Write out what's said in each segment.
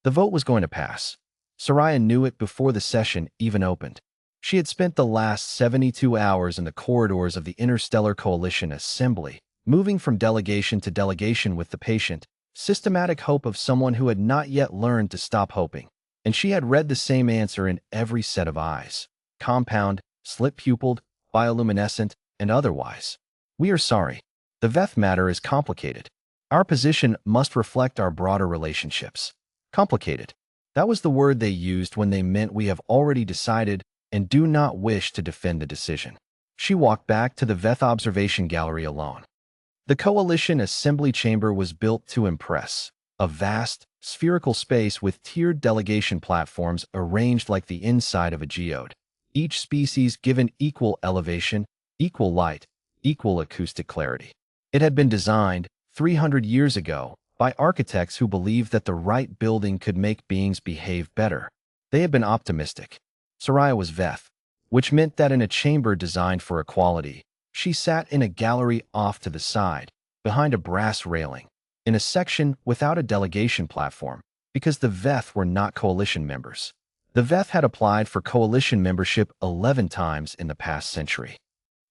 The vote was going to pass. Soraya knew it before the session even opened. She had spent the last 72 hours in the corridors of the Interstellar Coalition Assembly, moving from delegation to delegation with the patient, systematic hope of someone who had not yet learned to stop hoping. And she had read the same answer in every set of eyes: compound, slit-pupilled, bioluminescent, and otherwise. We are sorry. The Veth matter is complicated. Our position must reflect our broader relationships. Complicated. That was the word they used when they meant we have already decided and do not wish to defend the decision. She walked back to the Veth observation gallery alone. The Coalition Assembly Chamber was built to impress. A vast, spherical space with tiered delegation platforms arranged like the inside of a geode. Each species given equal elevation, equal light, equal acoustic clarity. It had been designed 300 years ago by architects who believed that the right building could make beings behave better. They had been optimistic. Soraya was Veth, which meant that in a chamber designed for equality, she sat in a gallery off to the side, behind a brass railing, in a section without a delegation platform, because the Veth were not coalition members. The Veth had applied for coalition membership 11 times in the past century.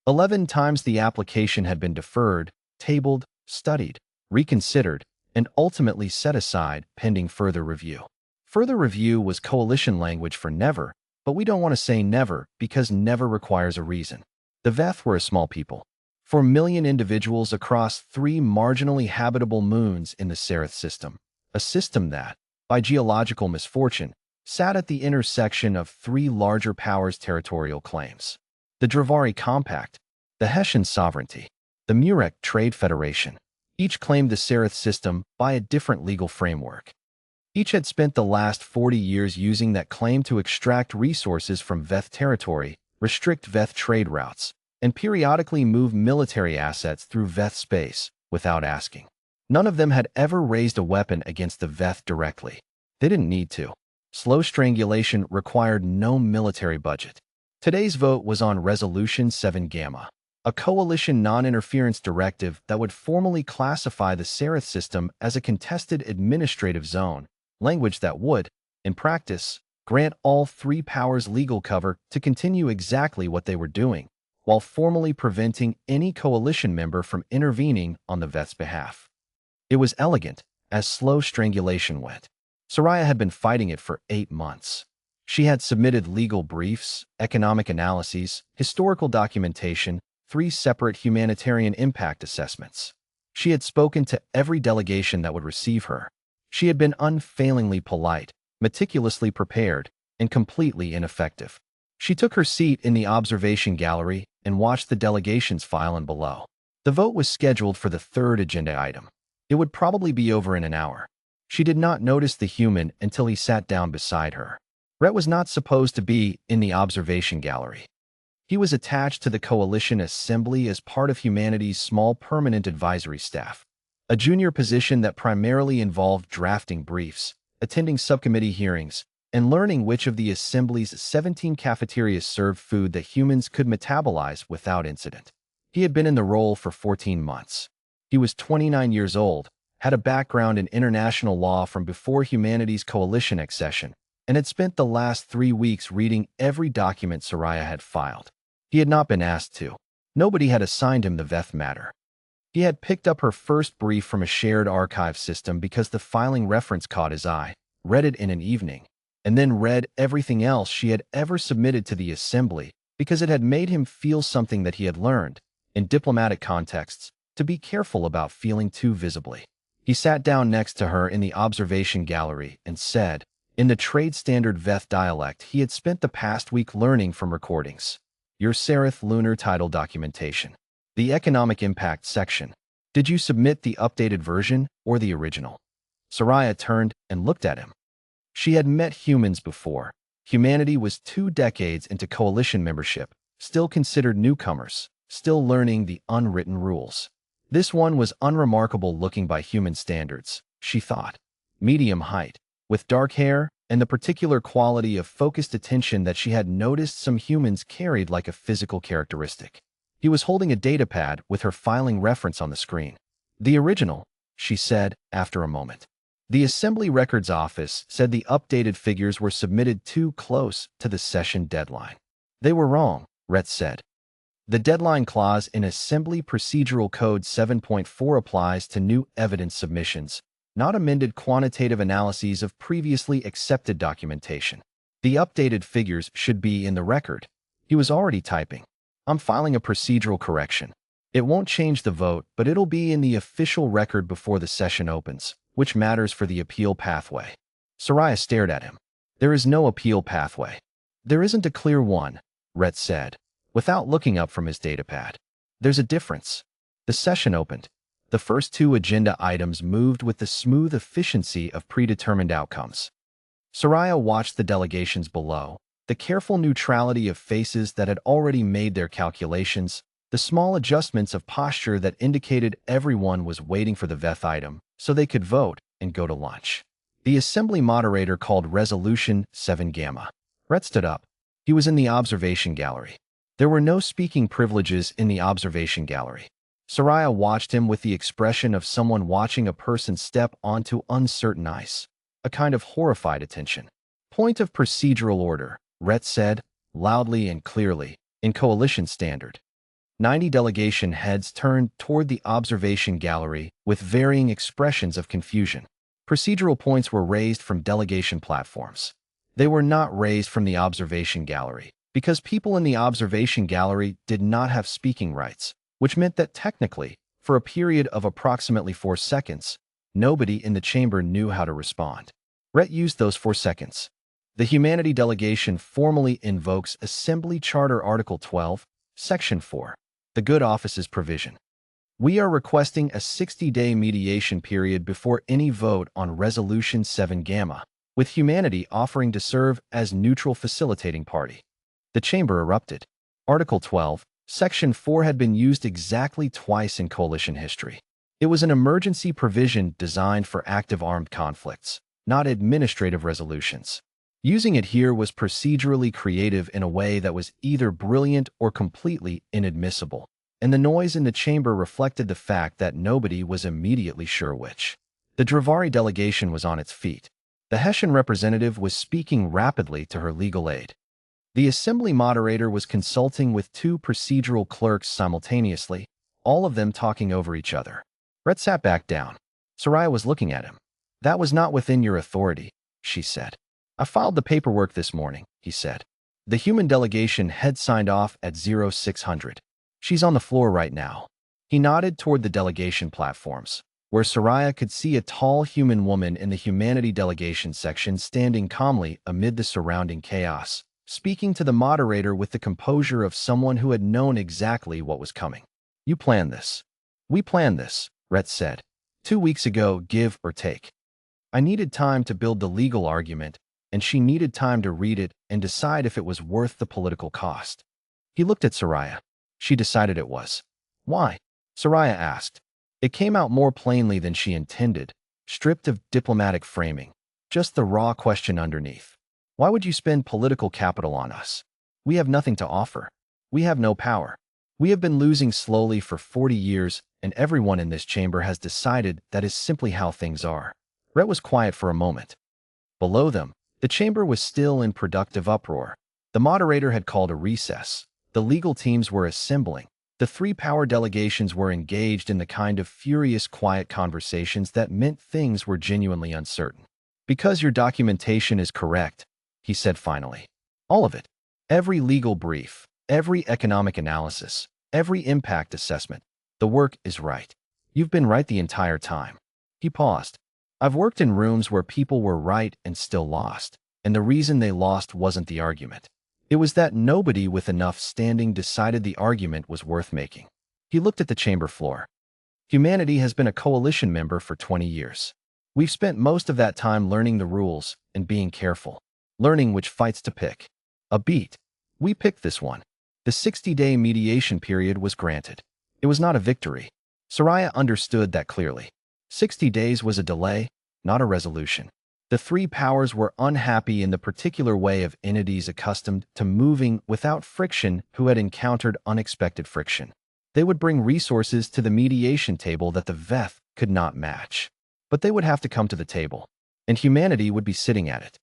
11 times the application had been deferred, tabled, studied, reconsidered, and ultimately set aside pending further review. Further review was coalition language for never, but we don't want to say never because never requires a reason. The Veth were a small people. 4 million individuals across 3 marginally habitable moons in the Sereth system, a system that, by geological misfortune, sat at the intersection of 3 larger powers' territorial claims: the Dravari Compact, the Hessian Sovereignty, the Murek Trade Federation. Each claimed the Sereth system by a different legal framework. Each had spent the last 40 years using that claim to extract resources from Veth territory, restrict Veth trade routes, and periodically move military assets through Veth space without asking. None of them had ever raised a weapon against the Veth directly. They didn't need to. Slow strangulation required no military budget. Today's vote was on Resolution 7 Gamma, a coalition non-interference directive that would formally classify the Sereth system as a contested administrative zone, language that would, in practice, grant all 3 powers legal cover to continue exactly what they were doing, while formally preventing any coalition member from intervening on the Veth's behalf. It was elegant, as slow strangulation went. Soraya had been fighting it for 8 months. She had submitted legal briefs, economic analyses, historical documentation, 3 separate humanitarian impact assessments. She had spoken to every delegation that would receive her. She had been unfailingly polite, meticulously prepared, and completely ineffective. She took her seat in the observation gallery and watched the delegations file in below. The vote was scheduled for the 3rd agenda item. It would probably be over in an hour. She did not notice the human until he sat down beside her. Rhett was not supposed to be in the observation gallery. He was attached to the Coalition Assembly as part of humanity's small permanent advisory staff, a junior position that primarily involved drafting briefs, attending subcommittee hearings, and learning which of the Assembly's 17 cafeterias served food that humans could metabolize without incident. He had been in the role for 14 months. He was 29 years old, had a background in international law from before humanity's coalition accession, and had spent the last 3 weeks reading every document Soraya had filed. He had not been asked to. Nobody had assigned him the Veth matter. He had picked up her first brief from a shared archive system because the filing reference caught his eye, read it in an evening, and then read everything else she had ever submitted to the Assembly because it had made him feel something that he had learned, in diplomatic contexts, to be careful about feeling too visibly. He sat down next to her in the observation gallery and said, in the trade standard Veth dialect he had spent the past week learning from recordings, "Your Sereth lunar tidal documentation. The economic impact section. Did you submit the updated version or the original?" Soraya turned and looked at him. She had met humans before. Humanity was 2 decades into coalition membership, still considered newcomers, still learning the unwritten rules. This one was unremarkable looking by human standards, she thought. Medium height, with dark hair and the particular quality of focused attention that she had noticed some humans carried like a physical characteristic. He was holding a datapad with her filing reference on the screen. "The original," she said after a moment. The Assembly Records Office said the updated figures were submitted too close to the session deadline. They were wrong, Rhett said. The deadline clause in Assembly Procedural Code 7.4 applies to new evidence submissions, not amended quantitative analyses of previously accepted documentation. The updated figures should be in the record. He was already typing. I'm filing a procedural correction. It won't change the vote, but it'll be in the official record before the session opens, which matters for the appeal pathway. Soraya stared at him. There is no appeal pathway. There isn't a clear one, Rhett said, without looking up from his datapad. There's a difference. The session opened. The first two agenda items moved with the smooth efficiency of predetermined outcomes. Soraya watched the delegations below, the careful neutrality of faces that had already made their calculations, the small adjustments of posture that indicated everyone was waiting for the VETH item so they could vote and go to lunch. The assembly moderator called Resolution 7 Gamma. Rhett stood up. He was in the observation gallery. There were no speaking privileges in the observation gallery. Soraya watched him with the expression of someone watching a person step onto uncertain ice, a kind of horrified attention. Point of procedural order, Rhett said, loudly and clearly, in coalition standard. 90 delegation heads turned toward the observation gallery with varying expressions of confusion. Procedural points were raised from delegation platforms. They were not raised from the observation gallery, because people in the observation gallery did not have speaking rights, which meant that technically, for a period of approximately 4 seconds, nobody in the chamber knew how to respond. Rhett used those 4 seconds. The Humanity delegation formally invokes Assembly Charter Article 12, Section 4, the Good Offices provision. We are requesting a 60-day mediation period before any vote on Resolution 7 Gamma, with Humanity offering to serve as neutral facilitating party. The chamber erupted. Article 12, Section 4 had been used exactly twice in coalition history. It was an emergency provision designed for active armed conflicts, not administrative resolutions. Using it here was procedurally creative in a way that was either brilliant or completely inadmissible, and the noise in the chamber reflected the fact that nobody was immediately sure which. The Dravari delegation was on its feet. The Hessian representative was speaking rapidly to her legal aid. The assembly moderator was consulting with 2 procedural clerks simultaneously, all of them talking over each other. Rhett sat back down. Soraya was looking at him. That was not within your authority, she said. I filed the paperwork this morning, he said. The human delegation had signed off at 0600. She's on the floor right now. He nodded toward the delegation platforms, where Soraya could see a tall human woman in the humanity delegation section standing calmly amid the surrounding chaos, speaking to the moderator with the composure of someone who had known exactly what was coming. You planned this. We planned this, Rhett said. 2 weeks ago, give or take. I needed time to build the legal argument, and she needed time to read it and decide if it was worth the political cost. He looked at Soraya. She decided it was. Why? Soraya asked. It came out more plainly than she intended, stripped of diplomatic framing, just the raw question underneath. Why would you spend political capital on us? We have nothing to offer. We have no power. We have been losing slowly for 40 years, and everyone in this chamber has decided that is simply how things are. Rhett was quiet for a moment. Below them, the chamber was still in productive uproar. The moderator had called a recess. The legal teams were assembling. The 3 power delegations were engaged in the kind of furious, quiet conversations that meant things were genuinely uncertain. Because your documentation is correct, he said finally. All of it. Every legal brief, every economic analysis, every impact assessment. The work is right. You've been right the entire time. He paused. I've worked in rooms where people were right and still lost, and the reason they lost wasn't the argument. It was that nobody with enough standing decided the argument was worth making. He looked at the chamber floor. Humanity has been a coalition member for 20 years. We've spent most of that time learning the rules and being careful, learning which fights to pick. A beat. We picked this one. The 60-day mediation period was granted. It was not a victory. Soraya understood that clearly. 60 days was a delay, not a resolution. The 3 powers were unhappy in the particular way of entities accustomed to moving without friction who had encountered unexpected friction. They would bring resources to the mediation table that the VETH could not match. but they would have to come to the table, and humanity would be sitting at it.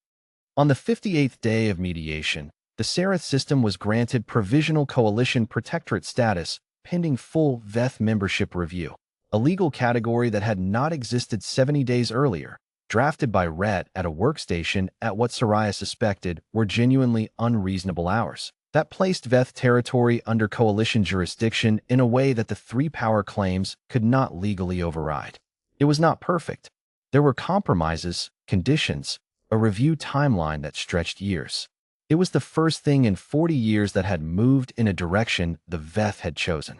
On the 58th day of mediation, the Seraph system was granted Provisional Coalition Protectorate status pending full VETH membership review, a legal category that had not existed 70 days earlier, drafted by Rhett at a workstation at what Soraya suspected were genuinely unreasonable hours. That placed VETH territory under coalition jurisdiction in a way that the three power claims could not legally override. It was not perfect. There were compromises, conditions, a review timeline that stretched years. It was the first thing in 40 years that had moved in a direction the VETH had chosen.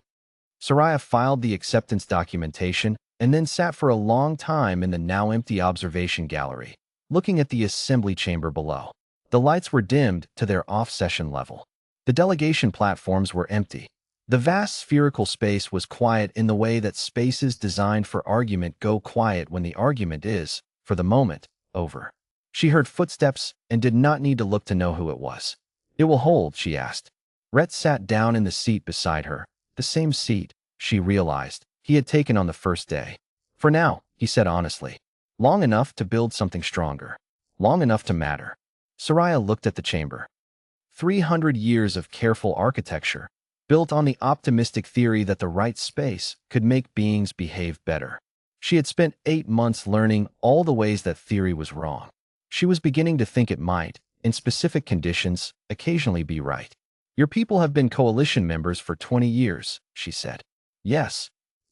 Soraya filed the acceptance documentation and then sat for a long time in the now-empty observation gallery, looking at the assembly chamber below. The lights were dimmed to their off-session level. The delegation platforms were empty. The vast spherical space was quiet in the way that spaces designed for argument go quiet when the argument is, for the moment, over. She heard footsteps and did not need to look to know who it was. "It will hold," she asked. Rhett sat down in the seat beside her, the same seat, she realized, he had taken on the first day. "For now," he said honestly. "Long enough to build something stronger. Long enough to matter." Soraya looked at the chamber. 300 years of careful architecture, built on the optimistic theory that the right space could make beings behave better. She had spent 8 months learning all the ways that theory was wrong. She was beginning to think it might, in specific conditions, occasionally be right. "Your people have been coalition members for 20 years, she said. "Yes."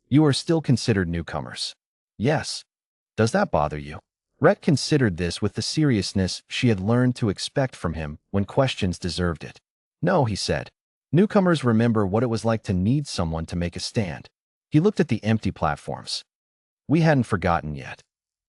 "You are still considered newcomers." "Yes." "Does that bother you?" Rhett considered this with the seriousness she had learned to expect from him when questions deserved it. "No," he said. "Newcomers remember what it was like to need someone to make a stand." He looked at the empty platforms. "We hadn't forgotten yet."